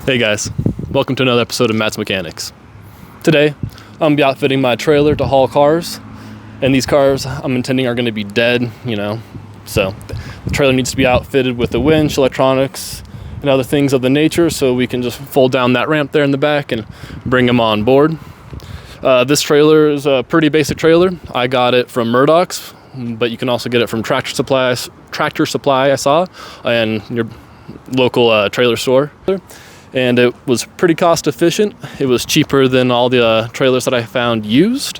Hey guys, welcome to another episode of Matt's Mechanics. Today, I'm going to be outfitting my trailer to haul cars, and these cars I'm intending are going to be dead, so the trailer needs to be outfitted with a winch, electronics, and other things of the nature so we can just fold down that ramp there in the back and bring them on board. This trailer is a pretty basic trailer. I got it from Murdoch's, but you can also get it from Tractor Supply I saw, and your local trailer store. And it was pretty cost efficient. It was cheaper than all the trailers that I found used,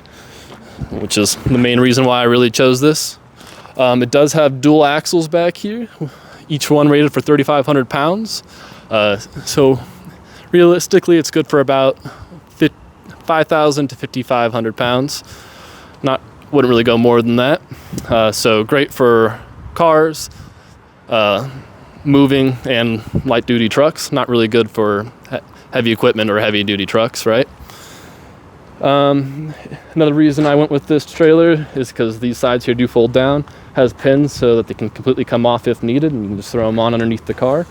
which is the main reason why I really chose this. It does have dual axles back here, each one rated for 3,500 pounds. So realistically, it's good for about 5,000 to 5,500 pounds. Wouldn't really go more than that. So great for cars, moving and light duty trucks. Not really good for heavy equipment or heavy duty trucks, right? Another reason I went with this trailer is because these sides here do fold down. Has pins so that they can completely come off if needed, and you can just throw them on underneath the car.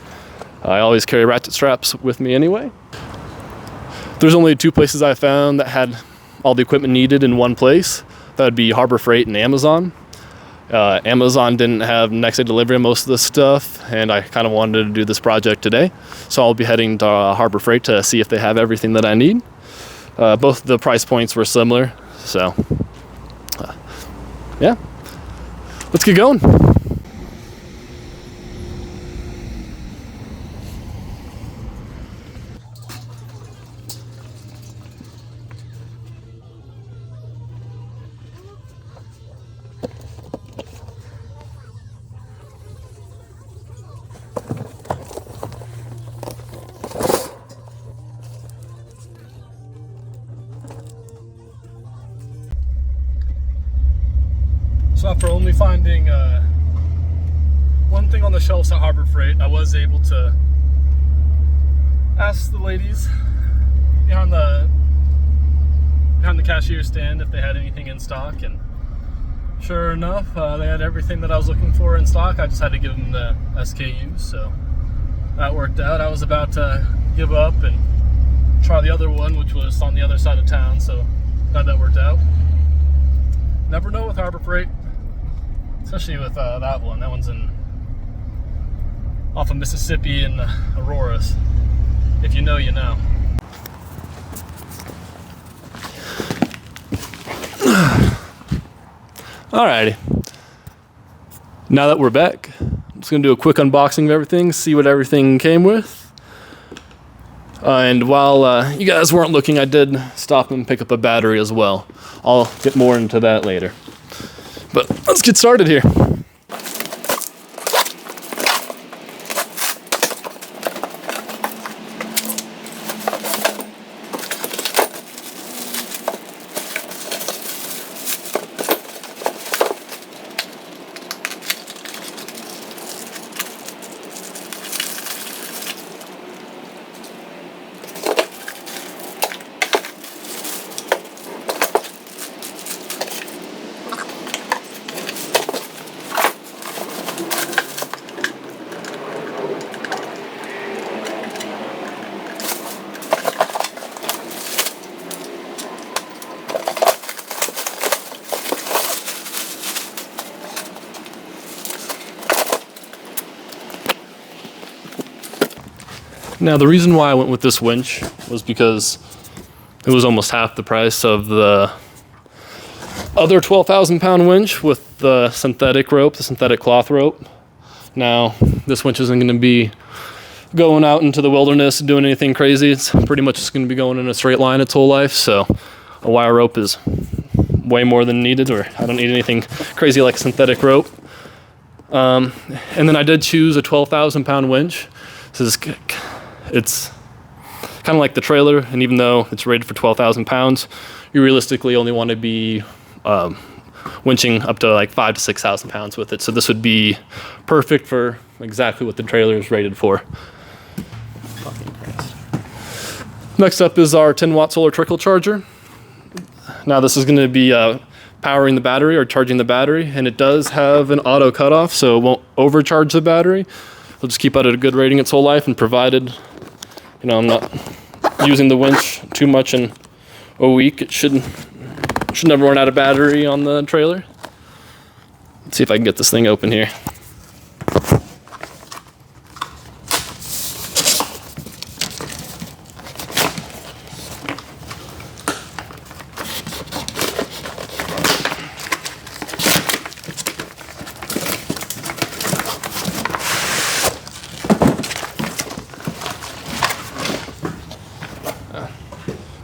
I always carry ratchet straps with me anyway. There's only two places I found that had all the equipment needed in one place. That would be Harbor Freight and Amazon. Amazon didn't have next day delivery of most of this stuff, and I kind of wanted to do this project today. So I'll be heading to Harbor Freight to see if they have everything that I need. Both the price points were similar, so yeah, let's get going. So after only finding one thing on the shelves at Harbor Freight, I was able to ask the ladies behind the cashier stand if they had anything in stock, and sure enough, they had everything that I was looking for in stock. I just had to give them the SKUs, so that worked out. I was about to give up and try the other one, which was on the other side of town, so glad that worked out. Never know with Harbor Freight. Especially with that one. That one's off of Mississippi and Auroras. If you know, you know. Alrighty. Now that we're back, I'm just going to do a quick unboxing of everything, see what everything came with. And while you guys weren't looking, I did stop and pick up a battery as well. I'll get more into that later. But let's get started here. Now, the reason why I went with this winch was because it was almost half the price of the other 12,000 pound winch with the synthetic rope, the synthetic cloth rope. Now, this winch isn't going to be going out into the wilderness doing anything crazy. It's pretty much just going to be going in a straight line its whole life, so a wire rope is way more than needed, or I don't need anything crazy like synthetic rope. And then I did choose a 12,000 pound winch. It's kind of like the trailer, and even though it's rated for 12,000 pounds, you realistically only want to be winching up to like 5,000 to 6,000 pounds with it. So this would be perfect for exactly what the trailer is rated for. Next up is our 10-watt solar trickle charger. Now this is going to be powering the battery or charging the battery, and it does have an auto cutoff, so it won't overcharge the battery. It'll just keep it at a good rating its whole life, and provided I'm not using the winch too much in a week. It should never run out of battery on the trailer. Let's see if I can get this thing open here.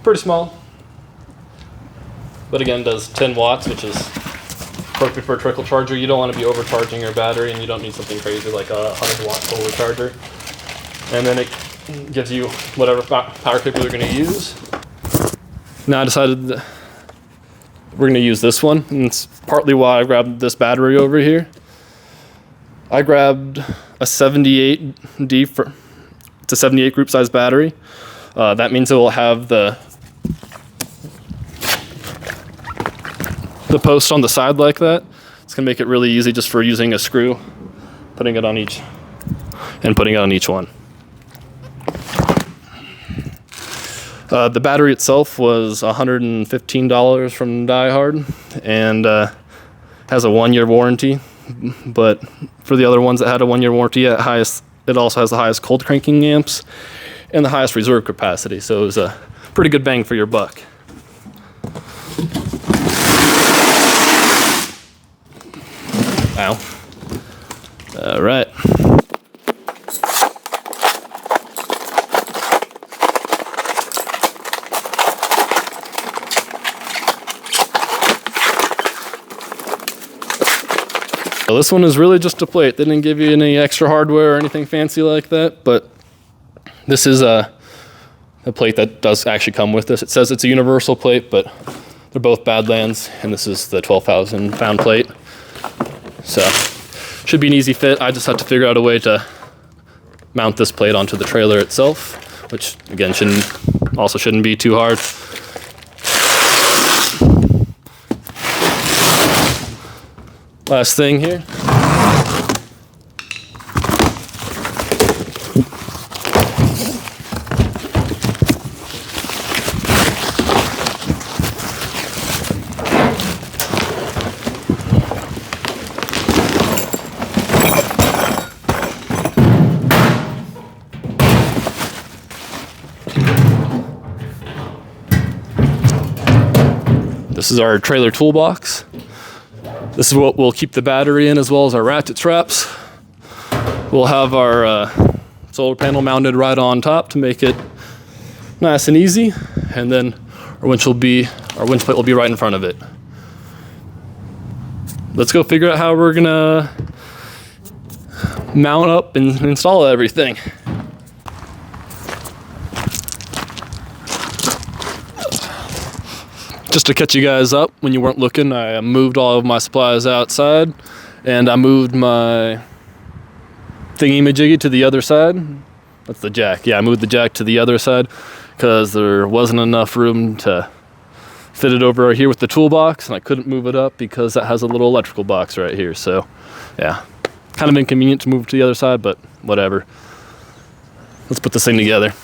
Pretty small, but again does 10 watts, which is perfect for a trickle charger. You don't want to be overcharging your battery, and you don't need something crazy like a 100-watt solar charger. And then it gives you whatever power cable you're going to use. Now I decided that we're going to use this one, and it's partly why I grabbed this battery over here. I grabbed a 78D it's a 78 group size battery. That means it will have the post on the side like that. It's gonna make it really easy just for using a screw, putting it on each one. The battery itself was $115 from Die Hard, and has a 1-year warranty. But for the other ones that had a 1-year warranty, it also has the highest cold cranking amps and the highest reserve capacity, so it was a pretty good bang for your buck. Ow. All right. So this one is really just a plate. They didn't give you any extra hardware or anything fancy like that, but this is a plate that does actually come with this. It says it's a universal plate, but they're both Badlands, and this is the 12,000 pound plate. So should be an easy fit. I just had to figure out a way to mount this plate onto the trailer itself, which again shouldn't be too hard. Last thing here. This is our trailer toolbox. This is what we'll keep the battery in, as well as our ratchet straps. We'll have our solar panel mounted right on top to make it nice and easy, and then our winch plate will be right in front of it. Let's go figure out how we're gonna mount up and install everything. Just to catch you guys up, when you weren't looking, I moved all of my supplies outside, and I moved my thingy-majiggy to the other side. That's the jack. Yeah, I moved the jack to the other side because there wasn't enough room to fit it over here with the toolbox, and I couldn't move it up because that has a little electrical box right here. So, yeah, kind of inconvenient to move to the other side, but whatever. Let's put this thing together.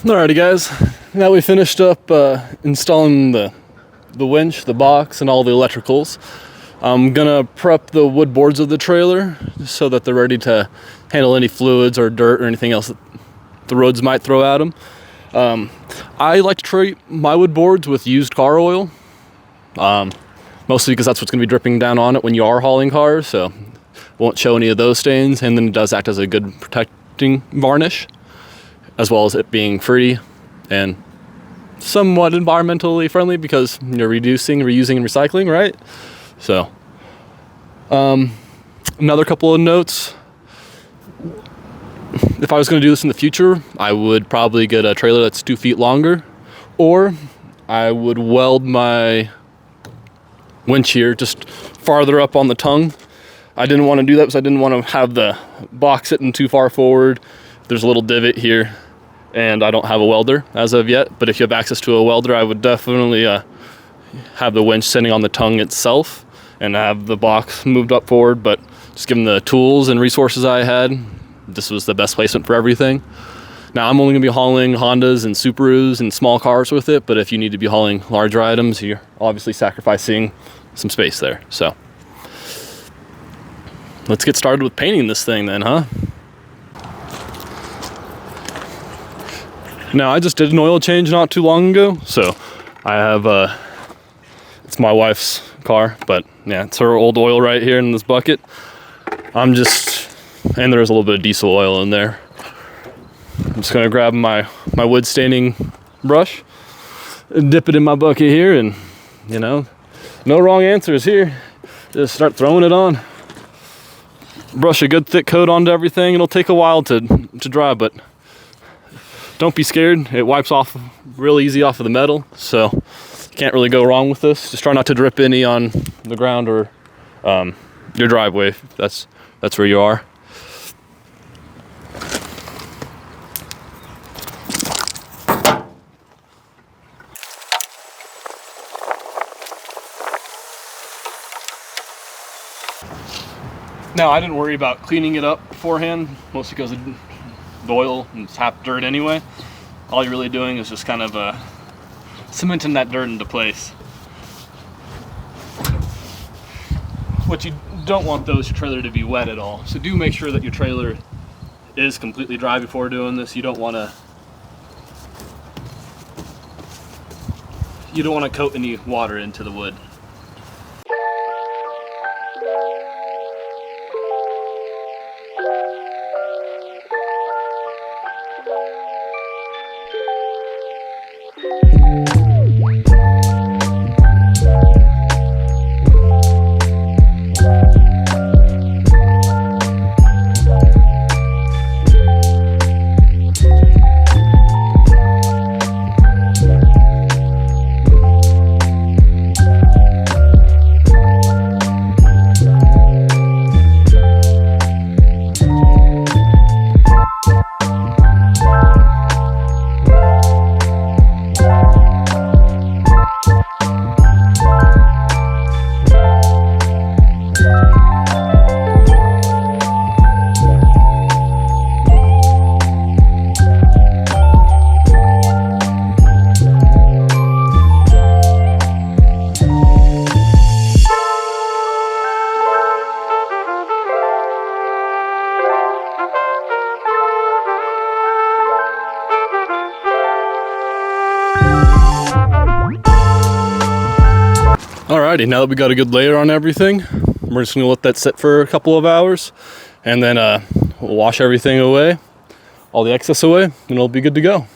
Alrighty guys, now we finished up installing the winch, the box, and all the electricals. I'm gonna prep the wood boards of the trailer so that they're ready to handle any fluids or dirt or anything else that the roads might throw at them. I like to treat my wood boards with used car oil, mostly because that's what's gonna be dripping down on it when you are hauling cars, so won't show any of those stains, and then it does act as a good protecting varnish, as well as it being free and somewhat environmentally friendly because you're reducing, reusing, and recycling, right? So, another couple of notes. If I was going to do this in the future, I would probably get a trailer that's 2 feet longer, or I would weld my winch here just farther up on the tongue. I didn't want to do that because I didn't want to have the box sitting too far forward. There's a little divot here, and I don't have a welder as of yet, but if you have access to a welder, I would definitely have the winch sitting on the tongue itself and have the box moved up forward. But just given the tools and resources I had, this was the best placement for everything. Now I'm only gonna be hauling Hondas and Subarus and small cars with it, but if you need to be hauling larger items, you're obviously sacrificing some space there. So let's get started with painting this thing then, huh? Now I just did an oil change not too long ago, so I have it's my wife's car, but yeah, it's her old oil right here in this bucket. And there's a little bit of diesel oil in there. I'm just gonna grab my wood staining brush and dip it in my bucket here, and you know, no wrong answers here. Just start throwing it on. Brush a good thick coat onto everything. It'll take a while to dry, but don't be scared. It wipes off real easy off of the metal, so you can't really go wrong with this. Just try not to drip any on the ground or your driveway. That's where you are. Now I didn't worry about cleaning it up beforehand, mostly because of the oil and it's half dirt anyway. All you're really doing is just kind of cementing that dirt into place. What you don't want though is your trailer to be wet at all. So do make sure that your trailer is completely dry before doing this. You don't want to coat any water into the wood. Alrighty, now that we got a good layer on everything, we're just gonna let that sit for a couple of hours, and then we'll wash everything away, all the excess away, and it'll be good to go.